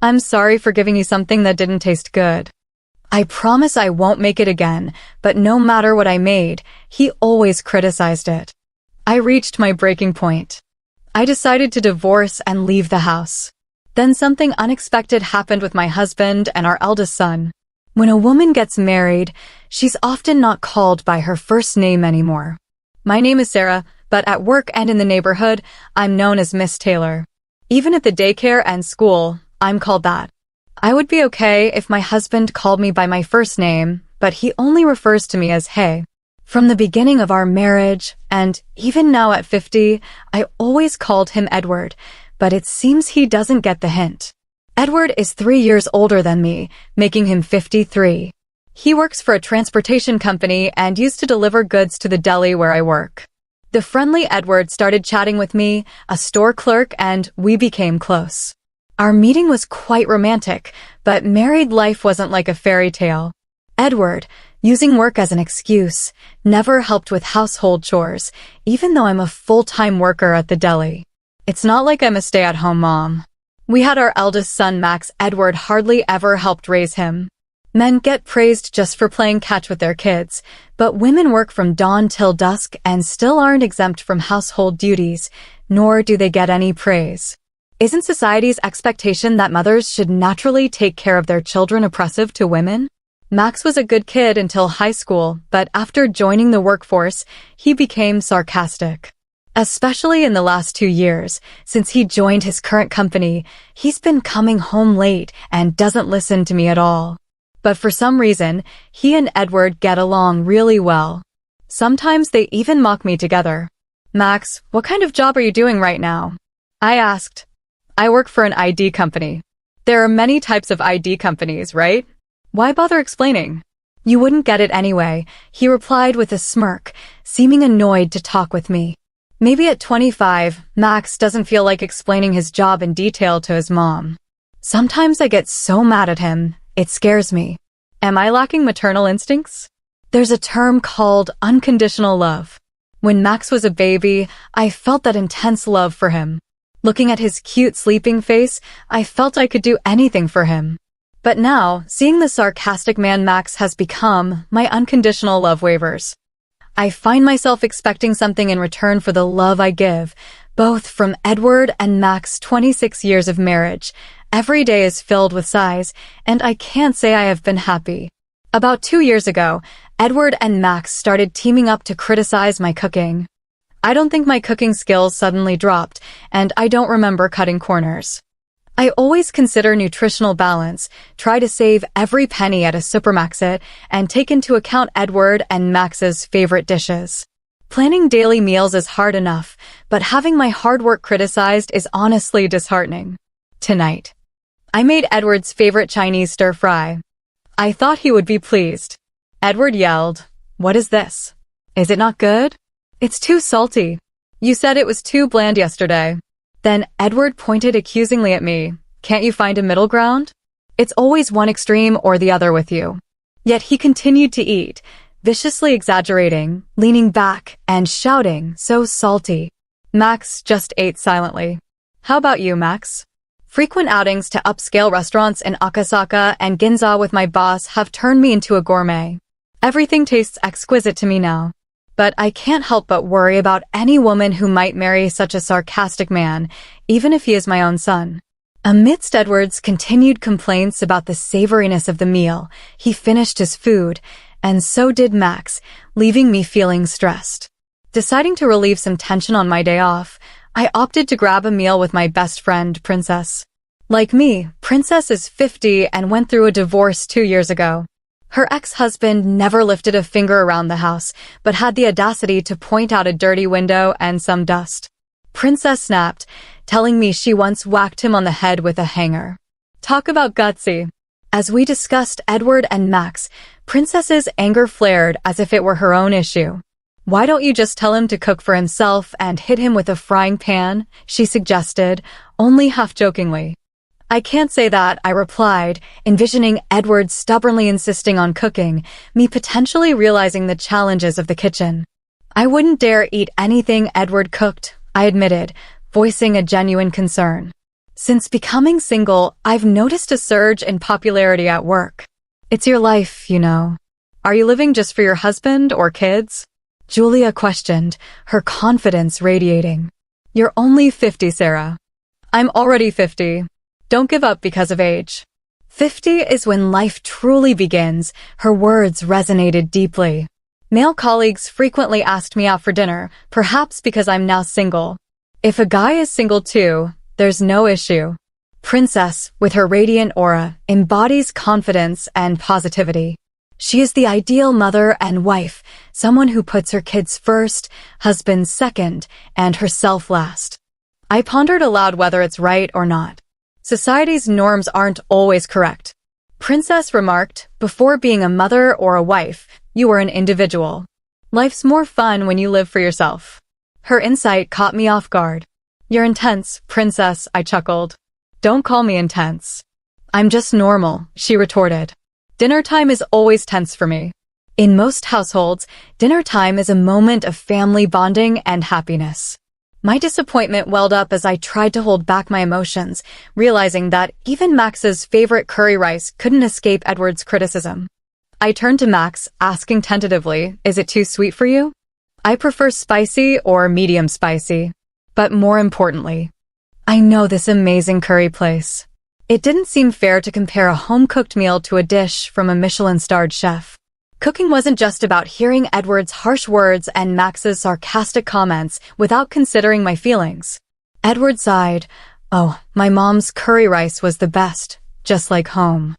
I'm sorry for giving you something that didn't taste good. I promise I won't make it again, but no matter what I made, he always criticized it. I reached my breaking point. I decided to divorce and leave the house. Then something unexpected happened with my husband and our eldest son. When a woman gets married, she's often not called by her first name anymore. My name is Sarah, but at work and in the neighborhood, I'm known as Miss Taylor. Even at the daycare and school, I'm called that. I would be okay if my husband called me by my first name, but he only refers to me as Hey. From the beginning of our marriage, and even now at 50, I always called him Edward, but it seems he doesn't get the hint. Edward is 3 years older than me, making him 53. He works for a transportation company and used to deliver goods to the deli where I work. The friendly Edward started chatting with me, a store clerk, and we became close. Our meeting was quite romantic, but married life wasn't like a fairy tale. Edward, using work as an excuse, never helped with household chores, even though I'm a full-time worker at the deli. It's not like I'm a stay-at-home mom. We had our eldest son, Max. Edward hardly ever helped raise him. Men get praised just for playing catch with their kids, but women work from dawn till dusk and still aren't exempt from household duties, nor do they get any praise. Isn't society's expectation that mothers should naturally take care of their children oppressive to women? Max was a good kid until high school, but after joining the workforce, he became sarcastic. Especially in the last 2 years, since he joined his current company, he's been coming home late and doesn't listen to me at all. But for some reason, he and Edward get along really well. Sometimes they even mock me together. Max, what kind of job are you doing right now? I asked. I work for an ID company. There are many types of ID companies, right? Why bother explaining? You wouldn't get it anyway, he replied with a smirk, seeming annoyed to talk with me. Maybe at 25, Max doesn't feel like explaining his job in detail to his mom. Sometimes I get so mad at him, it scares me. Am I lacking maternal instincts? There's a term called unconditional love. When Max was a baby, I felt that intense love for him. Looking at his cute sleeping face, I felt I could do anything for him. But now, seeing the sarcastic man Max has become, my unconditional love wavers. I find myself expecting something in return for the love I give, both from Edward and Max's 26 years of marriage. Every day is filled with sighs, and I can't say I have been happy. About 2 years ago, Edward and Max started teaming up to criticize my cooking. I don't think my cooking skills suddenly dropped, and I don't remember cutting corners. I always consider nutritional balance, try to save every penny at a supermarket, and take into account Edward and Max's favorite dishes. Planning daily meals is hard enough, but having my hard work criticized is honestly disheartening. Tonight, I made Edward's favorite Chinese stir-fry. I thought he would be pleased. Edward yelled, "What is this? Is it not good? It's too salty. You said it was too bland yesterday." Then Edward pointed accusingly at me. "Can't you find a middle ground? It's always one extreme or the other with you." Yet he continued to eat, viciously exaggerating, leaning back, and shouting, "So salty." Max just ate silently. How about you, Max? Frequent outings to upscale restaurants in Akasaka and Ginza with my boss have turned me into a gourmet. Everything tastes exquisite to me now. But I can't help but worry about any woman who might marry such a sarcastic man, even if he is my own son. Amidst Edward's continued complaints about the savoriness of the meal, he finished his food, and so did Max, leaving me feeling stressed. Deciding to relieve some tension on my day off, I opted to grab a meal with my best friend, Princess. Like me, Princess is 50 and went through a divorce 2 years ago. Her ex-husband never lifted a finger around the house, but had the audacity to point out a dirty window and some dust. Princess snapped, telling me she once whacked him on the head with a hanger. Talk about gutsy. As we discussed Edward and Max, Princess's anger flared as if it were her own issue. "Why don't you just tell him to cook for himself and hit him with a frying pan?" she suggested, only half-jokingly. "I can't say that," I replied, envisioning Edward stubbornly insisting on cooking, me potentially realizing the challenges of the kitchen. "I wouldn't dare eat anything Edward cooked," I admitted, voicing a genuine concern. Since becoming single, I've noticed a surge in popularity at work. It's your life, you know. Are you living just for your husband or kids? Julia questioned, her confidence radiating. You're only 50, Sarah. I'm already 50. Don't give up because of age. 50 is when life truly begins. Her words resonated deeply. Male colleagues frequently asked me out for dinner, perhaps because I'm now single. If a guy is single too, there's no issue. Princess, with her radiant aura, embodies confidence and positivity. She is the ideal mother and wife, someone who puts her kids first, husband second, and herself last. I pondered aloud whether it's right or not. Society's norms aren't always correct. Princess remarked, before being a mother or a wife, you are an individual. Life's more fun when you live for yourself. Her insight caught me off guard. You're intense, Princess, I chuckled. Don't call me intense. I'm just normal, she retorted. Dinner time is always tense for me. In most households, dinner time is a moment of family bonding and happiness. My disappointment welled up as I tried to hold back my emotions, realizing that even Max's favorite curry rice couldn't escape Edward's criticism. I turned to Max, asking tentatively, is it too sweet for you? I prefer spicy or medium spicy. But more importantly, I know this amazing curry place. It didn't seem fair to compare a home-cooked meal to a dish from a Michelin-starred chef. Cooking wasn't just about hearing Edward's harsh words and Max's sarcastic comments without considering my feelings. Edward sighed. Oh, my mom's curry rice was the best, just like home.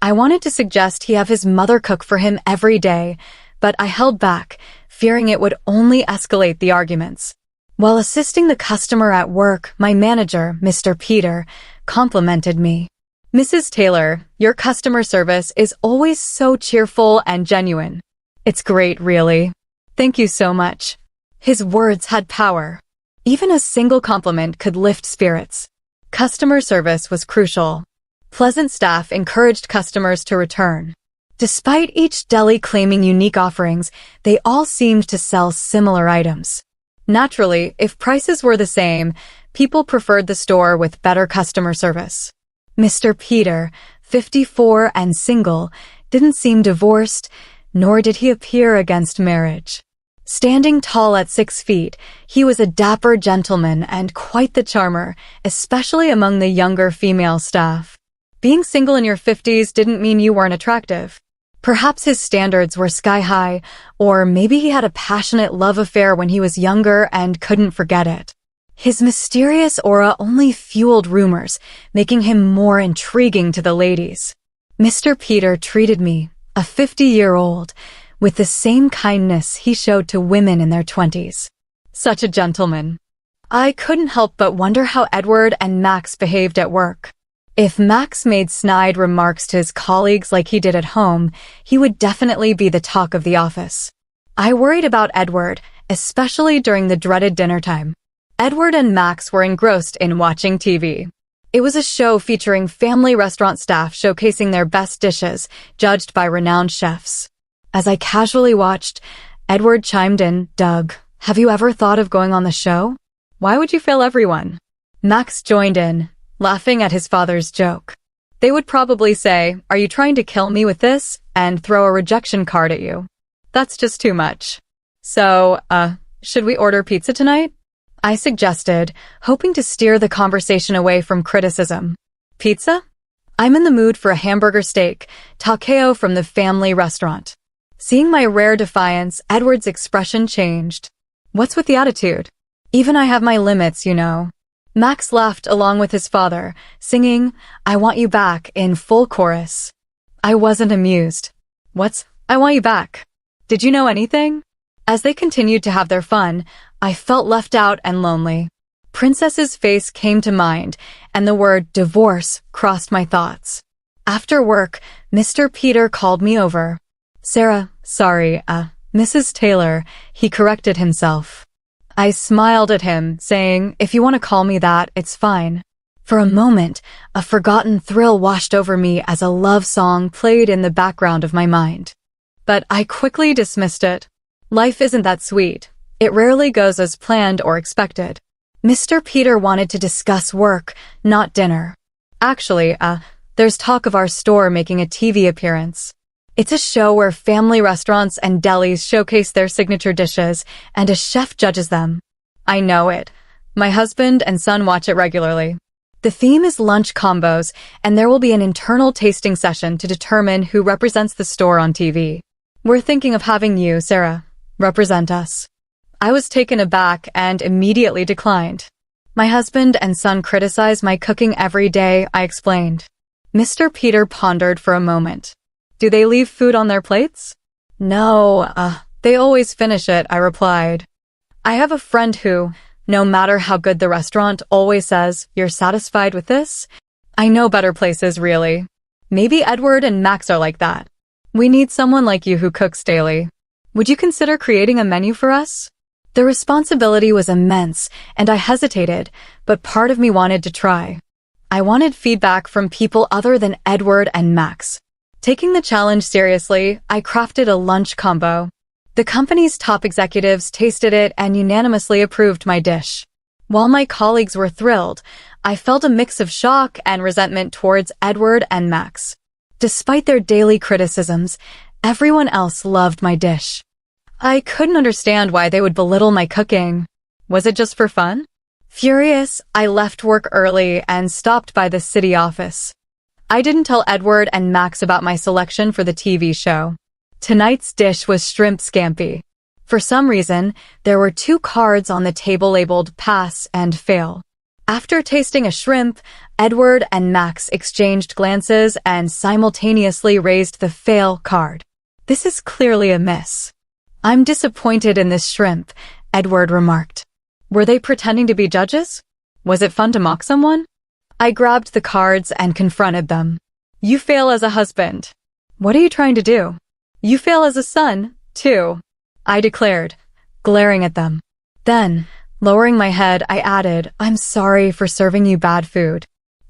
I wanted to suggest he have his mother cook for him every day, but I held back, fearing it would only escalate the arguments. While assisting the customer at work, my manager, Mr. Peter, complimented me. Mrs. Taylor, your customer service is always so cheerful and genuine. It's great, really. Thank you so much. His words had power. Even a single compliment could lift spirits. Customer service was crucial. Pleasant staff encouraged customers to return. Despite each deli claiming unique offerings, they all seemed to sell similar items. Naturally, if prices were the same, people preferred the store with better customer service. Mr. Peter, 54 and single, didn't seem divorced, nor did he appear against marriage. Standing tall at 6 feet, he was a dapper gentleman and quite the charmer, especially among the younger female staff. Being single in your 50s didn't mean you weren't attractive. Perhaps his standards were sky high, or maybe he had a passionate love affair when he was younger and couldn't forget it. His mysterious aura only fueled rumors, making him more intriguing to the ladies. Mr. Peter treated me, a 50-year-old, with the same kindness he showed to women in their 20s. Such a gentleman. I couldn't help but wonder how Edward and Max behaved at work. If Max made snide remarks to his colleagues like he did at home, he would definitely be the talk of the office. I worried about Edward, especially during the dreaded dinner time. Edward and Max were engrossed in watching TV. It was a show featuring family restaurant staff showcasing their best dishes, judged by renowned chefs. As I casually watched, Edward chimed in, Doug, have you ever thought of going on the show? Why would you fail everyone? Max joined in, laughing at his father's joke. They would probably say, are you trying to kill me with this? And throw a rejection card at you. That's just too much. So, should we order pizza tonight? I suggested, hoping to steer the conversation away from criticism. Pizza? I'm in the mood for a hamburger steak, taqueo from the family restaurant. Seeing my rare defiance, Edward's expression changed. What's with the attitude? Even I have my limits, you know. Max laughed along with his father, singing, I Want You Back in full chorus. I wasn't amused. What's, I want you back? Did you know anything? As they continued to have their fun, I felt left out and lonely. Princess's face came to mind, and the word divorce crossed my thoughts. After work, Mr. Peter called me over. Sarah, sorry, Mrs. Taylor, he corrected himself. I smiled at him, saying, if you want to call me that, it's fine. For a moment, a forgotten thrill washed over me as a love song played in the background of my mind. But I quickly dismissed it. Life isn't that sweet. It rarely goes as planned or expected. Mr. Peter wanted to discuss work, not dinner. Actually, there's talk of our store making a TV appearance. It's a show where family restaurants and delis showcase their signature dishes, and a chef judges them. I know it. My husband and son watch it regularly. The theme is lunch combos, and there will be an internal tasting session to determine who represents the store on TV. We're thinking of having you, Sarah, represent us. I was taken aback and immediately declined. My husband and son criticize my cooking every day, I explained. Mr. Peter pondered for a moment. Do they leave food on their plates? No, they always finish it, I replied. I have a friend who, no matter how good the restaurant, always says, "You're satisfied with this?" I know better places, really. Maybe Edward and Max are like that. We need someone like you who cooks daily. Would you consider creating a menu for us? The responsibility was immense, and I hesitated, but part of me wanted to try. I wanted feedback from people other than Edward and Max. Taking the challenge seriously, I crafted a lunch combo. The company's top executives tasted it and unanimously approved my dish. While my colleagues were thrilled, I felt a mix of shock and resentment towards Edward and Max. Despite their daily criticisms, everyone else loved my dish. I couldn't understand why they would belittle my cooking. Was it just for fun? Furious, I left work early and stopped by the city office. I didn't tell Edward and Max about my selection for the TV show. Tonight's dish was shrimp scampi. For some reason, there were 2 cards on the table labeled pass and fail. After tasting a shrimp, Edward and Max exchanged glances and simultaneously raised the fail card. This is clearly a miss. I'm disappointed in this shrimp, Edward remarked. Were they pretending to be judges? Was it fun to mock someone? I grabbed the cards and confronted them. You fail as a husband. What are you trying to do? You fail as a son, too, I declared, glaring at them. Then, lowering my head, I added, I'm sorry for serving you bad food.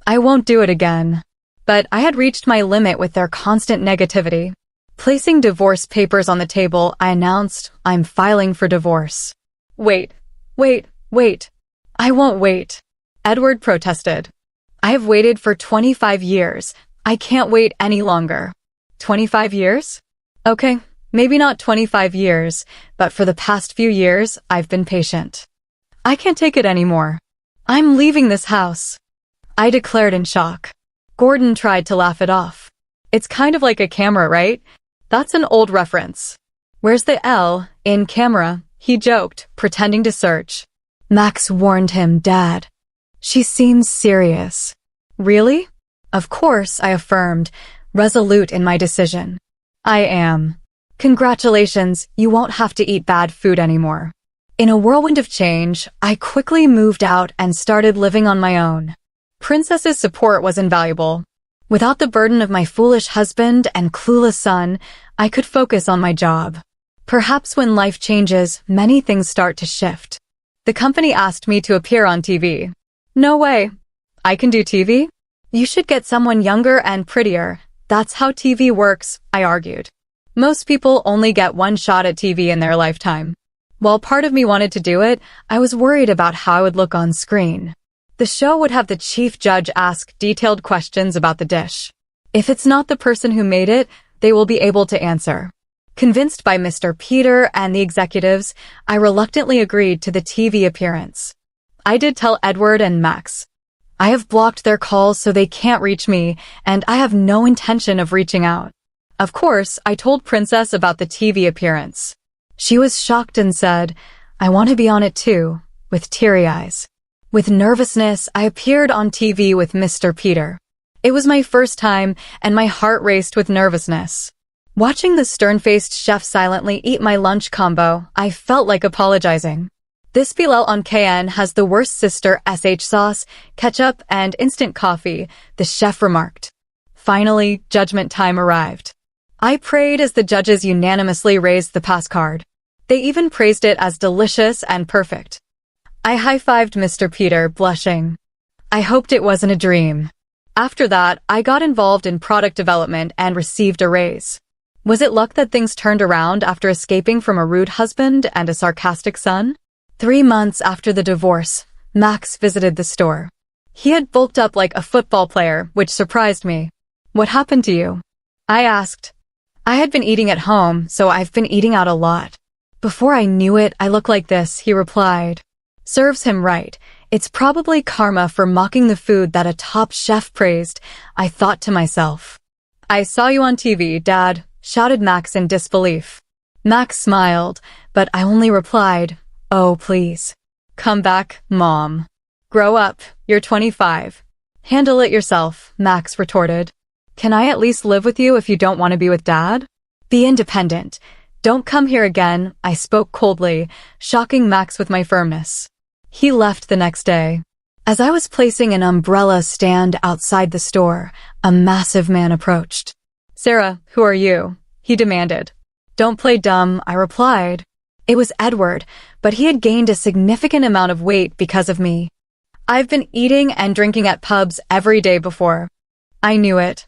I won't do it again. But I had reached my limit with their constant negativity. Placing divorce papers on the table, I announced, I'm filing for divorce. Wait. I won't wait. Edward protested. I have waited for 25 years. I can't wait any longer. 25 years? Okay, maybe not 25 years, but for the past few years, I've been patient. I can't take it anymore. I'm leaving this house, I declared in shock. Gordon tried to laugh it off. It's kind of like a camera, right? That's an old reference. Where's the L in camera? He joked, pretending to search. Max warned him, Dad. She seems serious. Really? Of course, I affirmed, resolute in my decision. I am. Congratulations, you won't have to eat bad food anymore. In a whirlwind of change, I quickly moved out and started living on my own. Princess's support was invaluable. Without the burden of my foolish husband and clueless son, I could focus on my job. Perhaps when life changes, many things start to shift. The company asked me to appear on TV. No way. I can do TV? You should get someone younger and prettier. That's how TV works, I argued. Most people only get one shot at TV in their lifetime. While part of me wanted to do it, I was worried about how I would look on screen. The show would have the chief judge ask detailed questions about the dish. If it's not the person who made it, they will be able to answer. Convinced by Mr. Peter and the executives, I reluctantly agreed to the TV appearance. I did tell Edward and Max. I have blocked their calls so they can't reach me, and I have no intention of reaching out. Of course, I told Princess about the TV appearance. She was shocked and said, I want to be on it too, with teary eyes. With nervousness, I appeared on TV with Mr. Peter. It was my first time, and my heart raced with nervousness. Watching the stern-faced chef silently eat my lunch combo, I felt like apologizing. This Bilal on KN has the worst sister SH sauce, ketchup, and instant coffee, the chef remarked. Finally, judgment time arrived. I prayed as the judges unanimously raised the pass card. They even praised it as delicious and perfect. I high-fived Mr. Peter, blushing. I hoped it wasn't a dream. After that, I got involved in product development and received a raise. Was it luck that things turned around after escaping from a rude husband and a sarcastic son? 3 months after the divorce, Max visited the store. He had bulked up like a football player, which surprised me. "What happened to you?" I asked. "I had been eating at home, so I've been eating out a lot." "Before I knew it, I look like this," he replied. Serves him right. It's probably karma for mocking the food that a top chef praised, I thought to myself. "I saw you on TV, Dad," shouted Max in disbelief. Max smiled, but I only replied, "Oh, please. Come back, Mom. Grow up, you're 25. "Handle it yourself," Max retorted. "Can I at least live with you if you don't want to be with Dad? Be independent. Don't come here again," I spoke coldly, shocking Max with my firmness. He left the next day. As I was placing an umbrella stand outside the store, a massive man approached. "Sarah, who are you?" he demanded. "Don't play dumb," I replied. It was Edward, but he had gained a significant amount of weight because of me. I've been eating and drinking at pubs every day before. I knew it.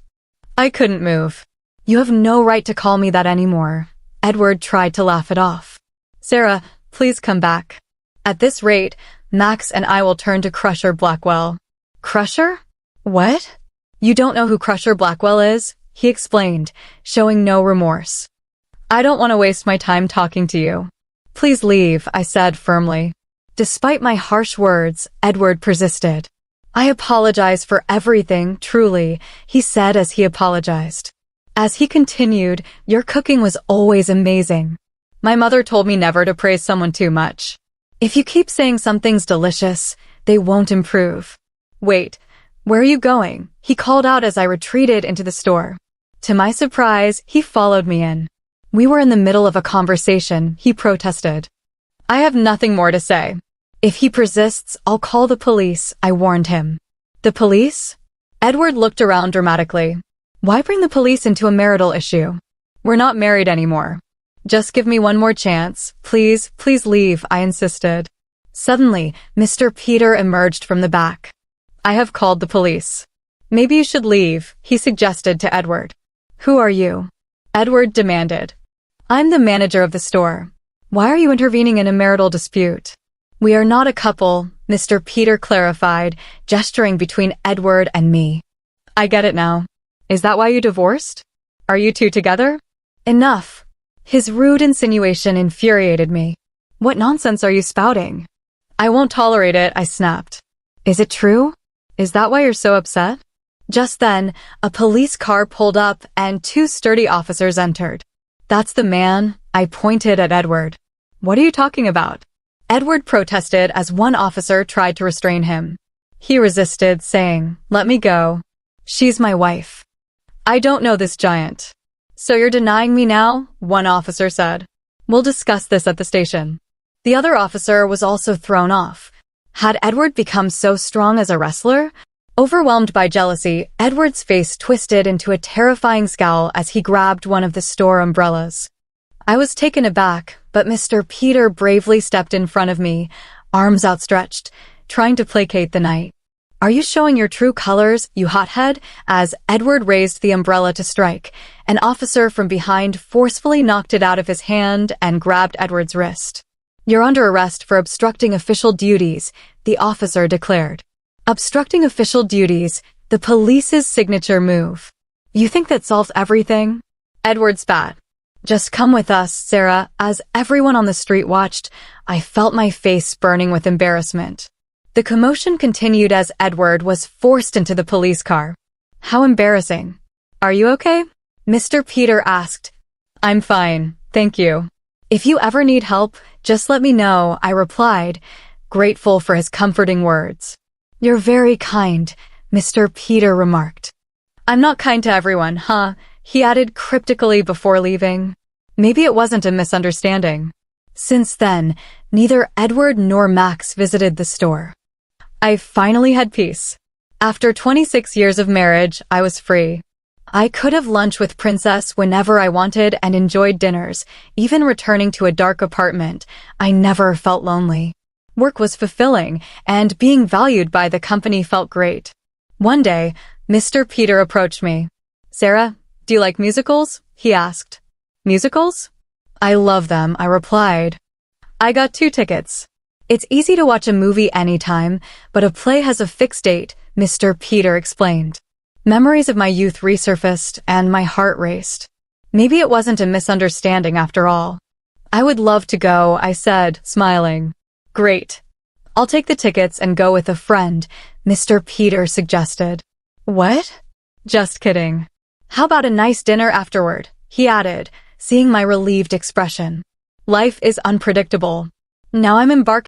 I couldn't move. "You have no right to call me that anymore." Edward tried to laugh it off. "Sarah, please come back. At this rate, Max and I will turn to Crusher Blackwell." "Crusher? What?" "You don't know who Crusher Blackwell is?" he explained, showing no remorse. "I don't want to waste my time talking to you. Please leave," I said firmly. Despite my harsh words, Edward persisted. "I apologize for everything, truly," he said as he apologized. As he continued, "Your cooking was always amazing. My mother told me never to praise someone too much. If you keep saying something's delicious, they won't improve." "Wait, where are you going?" he called out as I retreated into the store. To my surprise, he followed me in. We were in the middle of a conversation, he protested. "I have nothing more to say. If he persists, I'll call the police," I warned him. "The police?" Edward looked around dramatically. "Why bring the police into a marital issue? We're not married anymore. Just give me one more chance. Please, please leave," I insisted. Suddenly, Mr. Peter emerged from the back. "I have called the police. Maybe you should leave," he suggested to Edward. "Who are you?" Edward demanded. "I'm the manager of the store. Why are you intervening in a marital dispute?" "We are not a couple," Mr. Peter clarified, gesturing between Edward and me. "I get it now. Is that why you divorced? Are you two together?" "Enough." His rude insinuation infuriated me. "What nonsense are you spouting?" "I won't tolerate it," I snapped. "Is it true? Is that why you're so upset?" Just then, a police car pulled up and two sturdy officers entered. "That's the man," I pointed at Edward. "What are you talking about?" Edward protested as one officer tried to restrain him. He resisted, saying, "Let me go. She's my wife." "I don't know this giant." "So you're denying me now?" one officer said. "We'll discuss this at the station." The other officer was also thrown off. Had Edward become so strong as a wrestler? Overwhelmed by jealousy, Edward's face twisted into a terrifying scowl as he grabbed one of the store umbrellas. I was taken aback, but Mr. Peter bravely stepped in front of me, arms outstretched, trying to placate the night. "Are you showing your true colors, you hothead?" As Edward raised the umbrella to strike, an officer from behind forcefully knocked it out of his hand and grabbed Edward's wrist. "You're under arrest for obstructing official duties," the officer declared. Obstructing official duties, the police's signature move. "You think that solves everything?" Edward spat. "Just come with us, Sarah." As everyone on the street watched, I felt my face burning with embarrassment. The commotion continued as Edward was forced into the police car. How embarrassing. "Are you okay?" Mr. Peter asked. "I'm fine, thank you. If you ever need help, just let me know," I replied, grateful for his comforting words. "You're very kind," Mr. Peter remarked. "I'm not kind to everyone, huh?" he added cryptically before leaving. Maybe it wasn't a misunderstanding. Since then, neither Edward nor Max visited the store. I finally had peace. After 26 years of marriage, I was free. I could have lunch with Princess whenever I wanted and enjoyed dinners. Even returning to a dark apartment, I never felt lonely. Work was fulfilling, and being valued by the company felt great. One day, Mr. Peter approached me. "Sarah, do you like musicals?" he asked. "Musicals?" "I love them," I replied. "I got 2 tickets. It's easy to watch a movie anytime, but a play has a fixed date, Mr. Peter explained. Memories of my youth resurfaced, and my heart raced. Maybe it wasn't a misunderstanding after all. I would love to go, I said, smiling. Great. I'll take the tickets and go with a friend, Mr. Peter suggested. What? Just kidding. How about a nice dinner afterward? He added, seeing my relieved expression. Life is unpredictable. Now I'm embarking